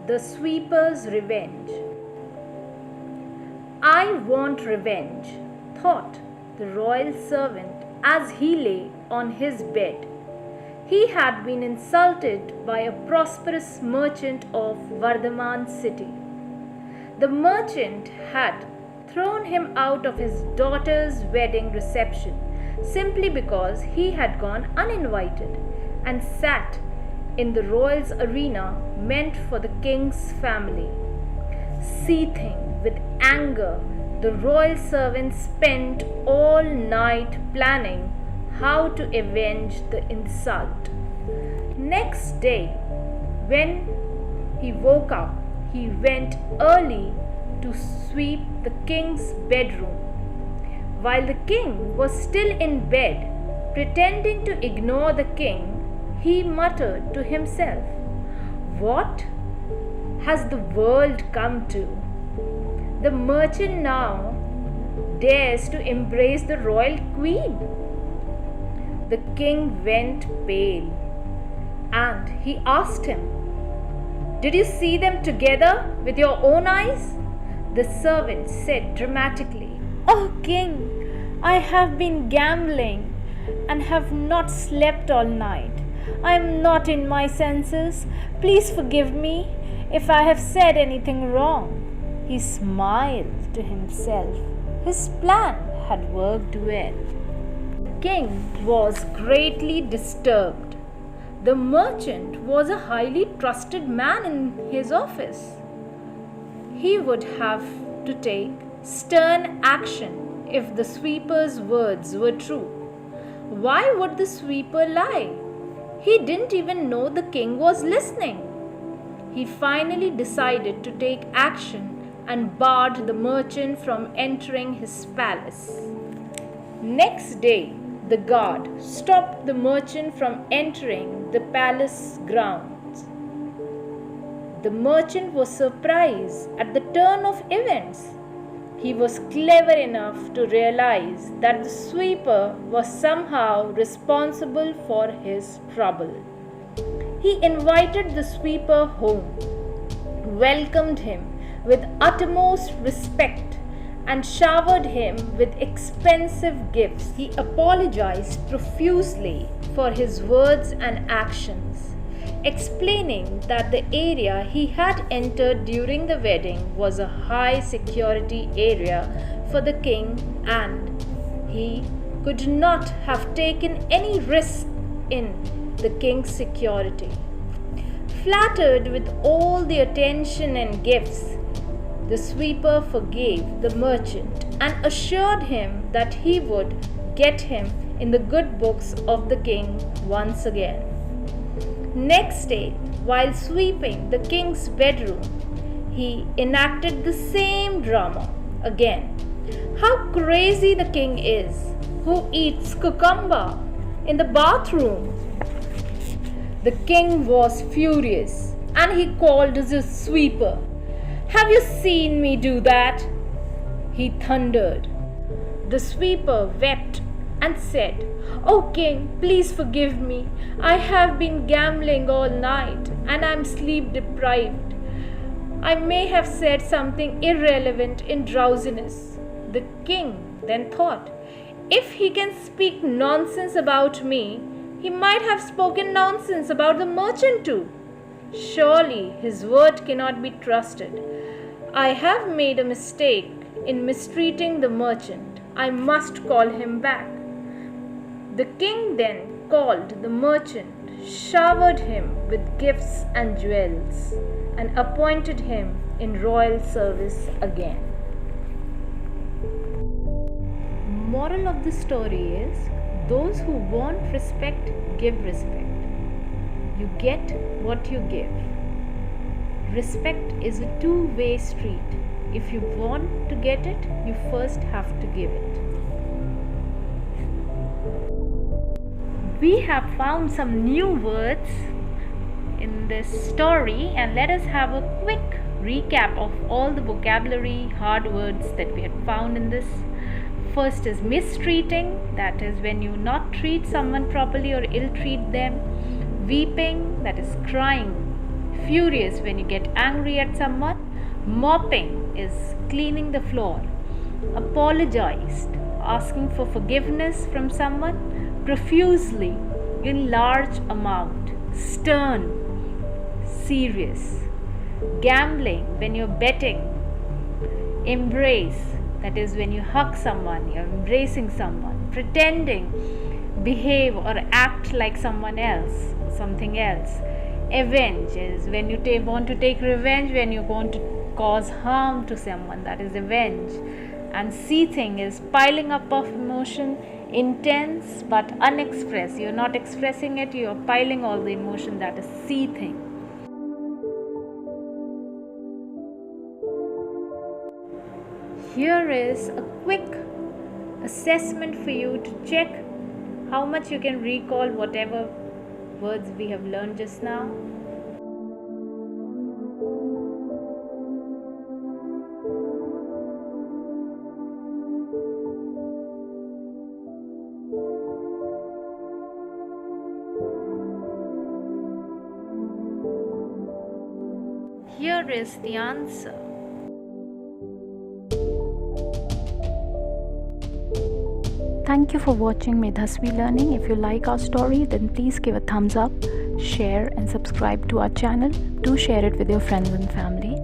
The Sweeper's Revenge. I want revenge, thought the royal servant as he lay on his bed. He had been insulted by a prosperous merchant of Vardhaman city. The merchant had thrown him out of his daughter's wedding reception simply because he had gone uninvited and sat in the royal's arena meant for the king's family. Seething with anger, the royal servant spent all night planning how to avenge the insult. Next day, when he woke up, he went early to sweep the king's bedroom. While the king was still in bed, pretending to ignore the king, he muttered to himself, "What has the world come to? The merchant now dares to embrace the royal queen." The king went pale and he asked him, "Did you see them together with your own eyes?" The servant said dramatically, "Oh king, I have been gambling and have not slept all night. I am not in my senses. Please forgive me if I have said anything wrong." He smiled to himself. His plan had worked well. The king was greatly disturbed. The merchant was a highly trusted man in his office. He would have to take stern action if the sweeper's words were true. Why would the sweeper lie? He didn't even know the king was listening. He finally decided to take action and barred the merchant from entering his palace. Next day, the guard stopped the merchant from entering the palace grounds. The merchant was surprised at the turn of events. He was clever enough to realize that the sweeper was somehow responsible for his trouble. He invited the sweeper home, welcomed him with utmost respect, and showered him with expensive gifts. He apologized profusely for his words and actions, explaining that the area he had entered during the wedding was a high security area for the king and he could not have taken any risk in the king's security. Flattered with all the attention and gifts, the sweeper forgave the merchant and assured him that he would get him in the good books of the king once again. Next day, while sweeping the king's bedroom, he enacted the same drama again. How crazy the king is! Who eats cucumber in the bathroom? The king was furious and he called the sweeper. "Have you seen me do that?" he thundered. The sweeper wept and said, "Oh king, please forgive me. I have been gambling all night and I am sleep deprived. I may have said something irrelevant in drowsiness." The king then thought, if he can speak nonsense about me, he might have spoken nonsense about the merchant too. Surely his word cannot be trusted. I have made a mistake in mistreating the merchant. I must call him back. The king then called the merchant, showered him with gifts and jewels, and appointed him in royal service again. Moral of the story is, those who want respect give respect. You get what you give. Respect is a two-way street. If you want to get it, you first have to give it. We have found some new words in this story, and let us have a quick recap of all the vocabulary hard words that we had found in this. First is mistreating, that is when you not treat someone properly or ill treat them. Weeping, that is crying. furious when you get angry at someone. Mopping is cleaning the floor. Apologized, asking for forgiveness from someone profusely in large amount. Stern, serious. Gambling, when you're betting. Embrace, that is when you hug someone, you're embracing someone. Pretending, behave or act like someone else, something else. Avenge is when you want to take revenge, when you want to cause harm to someone, that is avenge. And seething is piling up of emotion, intense but unexpressed. You're not expressing it, you're piling all the emotion, that is seething. Here is a quick assessment for you to check how much you can recall whatever words we have learned just now. Here is the answer. Thank you for watching Medhasvi Learning. If you like our story, then please give a thumbs up, share and subscribe to our channel. Do share it with your friends and family.